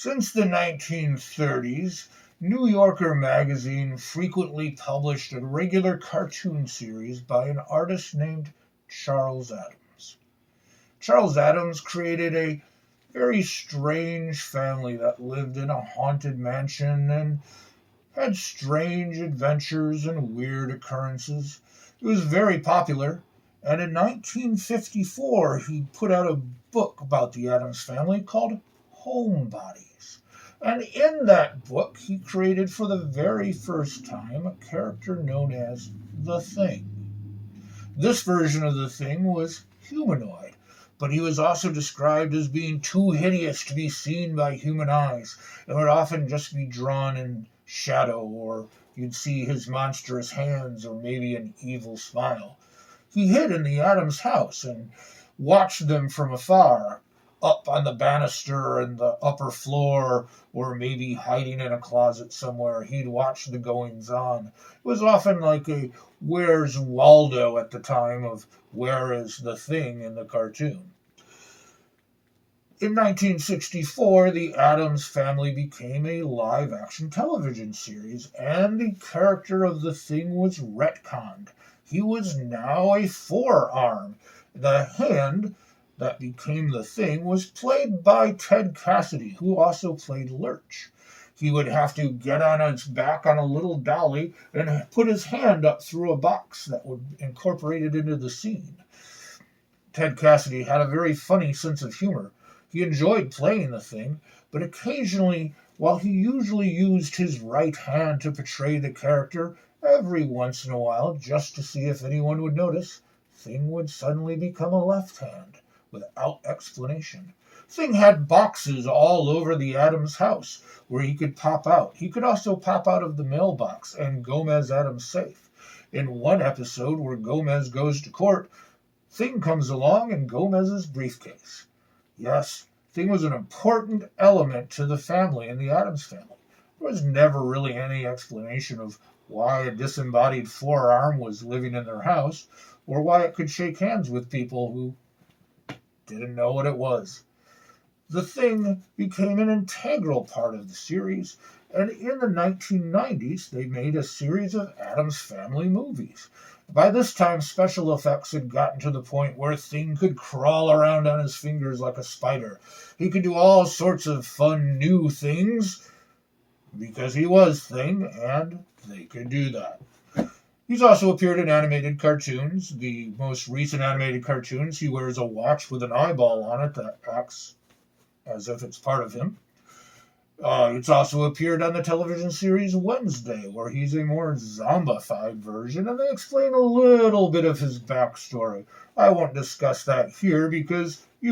Since the 1930s, New Yorker magazine frequently published a regular cartoon series by an artist named Charles Addams. Charles Addams created a very strange family that lived in a haunted mansion and had strange adventures and weird occurrences. It was very popular, and in 1954 he put out a book about the Addams family called Homebodies. And in that book, he created for the very first time a character known as the Thing. This version of the Thing was humanoid, but he was also described as being too hideous to be seen by human eyes and would often just be drawn in shadow, or you'd see his monstrous hands or maybe an evil smile. He hid in the Addams house and watched them from afar, up on the banister and the upper floor, or maybe hiding in a closet somewhere. He'd watch the goings on. It was often like a Where's Waldo at the time of Where is the Thing in the cartoon. In 1964, the Addams Family became a live-action television series, and the character of the Thing was retconned. He was now a forearm. The hand that became the Thing was played by Ted Cassidy, who also played Lurch. He would have to get on his back on a little dolly and put his hand up through a box that would incorporate it into the scene. Ted Cassidy had a very funny sense of humor. He enjoyed playing the Thing, but occasionally, while he usually used his right hand to portray the character, every once in a while, just to see if anyone would notice, Thing would suddenly become a left hand, without explanation. Thing had boxes all over the Addams house where he could pop out. He could also pop out of the mailbox and Gomez Addams' safe. In one episode where Gomez goes to court, Thing comes along in Gomez's briefcase. Yes, Thing was an important element to the family and the Addams family. There was never really any explanation of why a disembodied forearm was living in their house, or why it could shake hands with people who didn't know what it was. The Thing became an integral part of the series, and in the 1990s they made a series of Addams Family movies. By this time, special effects had gotten to the point where Thing could crawl around on his fingers like a spider. He could do all sorts of fun new things, because he was Thing, and they could do that. He's also appeared in animated cartoons. The most recent animated cartoons, he wears a watch with an eyeball on it that acts as if it's part of him. It's also appeared on the television series Wednesday, where he's a more zombified version, and they explain a little bit of his backstory. I won't discuss that here because you